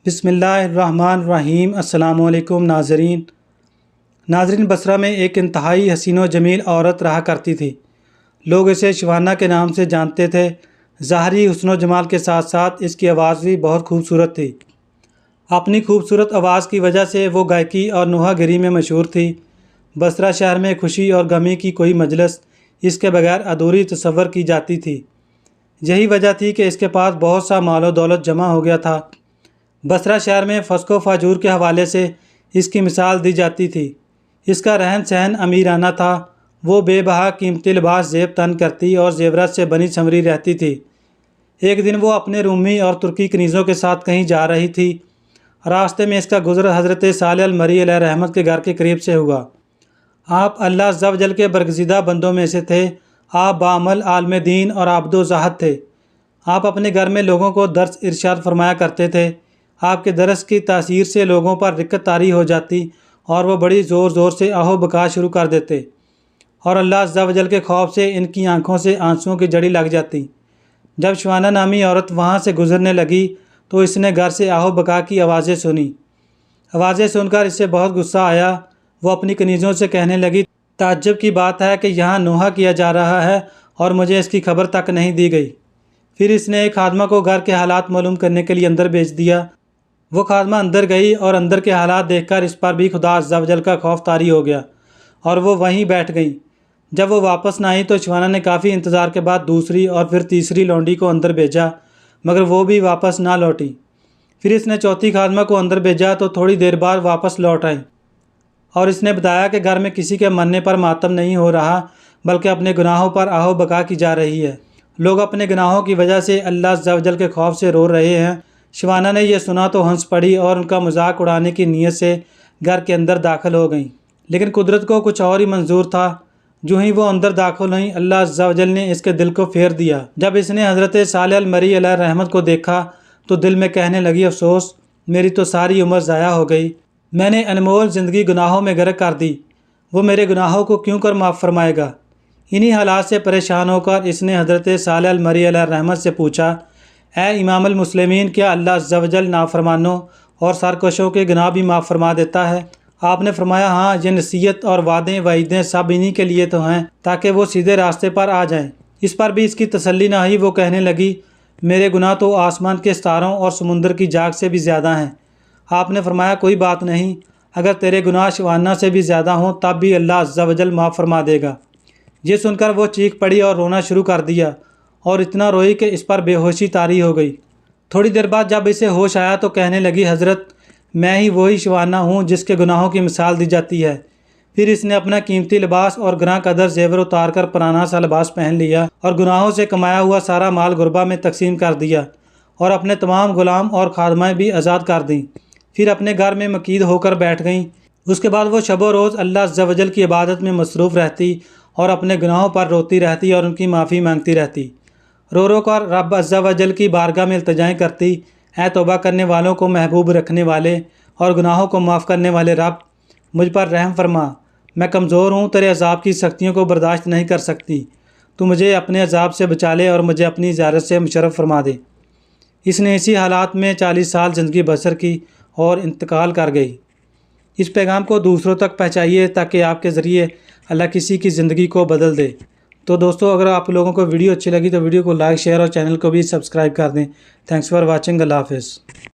بسم اللہ الرحمن الرحیم۔ السلام علیکم ناظرین، بصرہ میں ایک انتہائی حسین و جمیل عورت رہا کرتی تھی۔ لوگ اسے شوانہ کے نام سے جانتے تھے۔ ظاہری حسن و جمال کے ساتھ ساتھ اس کی آواز بھی بہت خوبصورت تھی۔ اپنی خوبصورت آواز کی وجہ سے وہ گائیکی اور نوحہ گری میں مشہور تھی۔ بصرہ شہر میں خوشی اور غمی کی کوئی مجلس اس کے بغیر ادھوری تصور کی جاتی تھی۔ یہی وجہ تھی کہ اس کے پاس بہت سا مال و دولت جمع ہو گیا تھا۔ بصرہ شہر میں فسق و فجور کے حوالے سے اس کی مثال دی جاتی تھی۔ اس کا رہن سہن امیرانہ تھا۔ وہ بے بہا قیمتی لباس زیب تن کرتی اور زیورات سے بنی سنوری رہتی تھی۔ ایک دن وہ اپنے رومی اور ترکی کنیزوں کے ساتھ کہیں جا رہی تھی۔ راستے میں اس کا گزر حضرت صالح المری علیہ رحمت کے گھر کے قریب سے ہوا۔ آپ اللہ عز و جل کے برگزیدہ بندوں میں سے تھے۔ آپ بعمل عالم دین اور عابد و زاہد تھے۔ آپ اپنے گھر میں لوگوں کو درس ارشاد فرمایا کرتے تھے۔ آپ کے درس کی تاثیر سے لوگوں پر رقت طاری ہو جاتی اور وہ بڑی زور زور سے آہو بکا شروع کر دیتے اور اللہ عز و جل کے خوف سے ان کی آنکھوں سے آنسوؤں کی جڑی لگ جاتی۔ جب شوانہ نامی عورت وہاں سے گزرنے لگی تو اس نے گھر سے آہو بکا کی آوازیں سنی۔ آوازیں سن کر اسے بہت غصہ آیا۔ وہ اپنی کنیزوں سے کہنے لگی، تعجب کی بات ہے کہ یہاں نوحہ کیا جا رہا ہے اور مجھے اس کی خبر تک نہیں دی گئی۔ پھر اس نے ایک خادمہ کو گھر کے حالات معلوم کرنے کے لیے اندر بھیج دیا۔ وہ خادمہ اندر گئی اور اندر کے حالات دیکھ کر اس پر بھی خدا عز و جل کا خوف طاری ہو گیا اور وہ وہیں بیٹھ گئیں۔ جب وہ واپس نہ آئی تو شوانہ نے کافی انتظار کے بعد دوسری اور پھر تیسری لونڈی کو اندر بھیجا، مگر وہ بھی واپس نہ لوٹی۔ پھر اس نے چوتھی خادمہ کو اندر بھیجا تو تھوڑی دیر بعد واپس لوٹ آئیں اور اس نے بتایا کہ گھر میں کسی کے مرنے پر ماتم نہیں ہو رہا بلکہ اپنے گناہوں پر آہو بکا کی جا رہی ہے۔ لوگ اپنے گناہوں کی وجہ سے اللہ عز و جل کے خوف سے رو رہے ہیں۔ شوانہ نے یہ سنا تو ہنس پڑی اور ان کا مذاق اڑانے کی نیت سے گھر کے اندر داخل ہو گئیں، لیکن قدرت کو کچھ اور ہی منظور تھا۔ جو ہی وہ اندر داخل ہوئیں اللہ عز و جل نے اس کے دل کو پھیر دیا۔ جب اس نے حضرت صالح المری علیہ رحمت کو دیکھا تو دل میں کہنے لگی، افسوس، میری تو ساری عمر ضائع ہو گئی۔ میں نے انمول زندگی گناہوں میں غرق کر دی۔ وہ میرے گناہوں کو کیوں کر معاف فرمائے گا؟ انہی حالات سے پریشان ہو کر اس نے حضرت صالح المری علیہ رحمت سے پوچھا، اے امام المسلمین، کیا اللہ عز و جل نافرمانوں اور سرکشوں کے گناہ بھی معاف فرما دیتا ہے؟ آپ نے فرمایا، ہاں، یہ نصیحت اور وعدیں وعیدیں سب انہی کے لیے تو ہیں تاکہ وہ سیدھے راستے پر آ جائیں۔ اس پر بھی اس کی تسلی نہ ہوئی۔ وہ کہنے لگی، میرے گناہ تو آسمان کے ستاروں اور سمندر کی جاگ سے بھی زیادہ ہیں۔ آپ نے فرمایا، کوئی بات نہیں، اگر تیرے گناہ شوانہ سے بھی زیادہ ہوں تب بھی اللہ عز و جل معاف فرما دے گا۔ یہ سن کر وہ چیخ پڑی اور رونا شروع کر دیا اور اتنا روئی کہ اس پر بے ہوشی طاری ہو گئی۔ تھوڑی دیر بعد جب اسے ہوش آیا تو کہنے لگی، حضرت، میں ہی وہی شوانہ ہوں جس کے گناہوں کی مثال دی جاتی ہے۔ پھر اس نے اپنا قیمتی لباس اور گراں قدر زیور اتار کر پرانا سا لباس پہن لیا اور گناہوں سے کمایا ہوا سارا مال غربا میں تقسیم کر دیا اور اپنے تمام غلام اور خادمائیں بھی آزاد کر دیں۔ پھر اپنے گھر میں مقید ہو کر بیٹھ گئیں۔ اس کے بعد وہ شب و روز اللہ عز و جل کی عبادت میں مصروف رہتی اور اپنے گناہوں پر روتی رہتی اور ان کی معافی مانگتی رہتی۔ رو رو کر رب عز و جل کی بارگاہ میں التجائیں کرتی، اے توبہ کرنے والوں کو محبوب رکھنے والے اور گناہوں کو معاف کرنے والے رب، مجھ پر رحم فرما۔ میں کمزور ہوں، تیرے عذاب کی سختیوں کو برداشت نہیں کر سکتی۔ تو مجھے اپنے عذاب سے بچا لے اور مجھے اپنی زیارت سے مشرف فرما دے۔ اس نے اسی حالات میں 40 سال زندگی بسر کی اور انتقال کر گئی۔ اس پیغام کو دوسروں تک پہنچائیے تاکہ آپ کے ذریعے اللہ کسی کی زندگی کو بدل دے۔ تو دوستو، اگر آپ لوگوں کو ویڈیو اچھی لگی تو ویڈیو کو لائک، شیئر اور چینل کو بھی سبسکرائب کر دیں۔ Thanks for watching. اللہ حافظ۔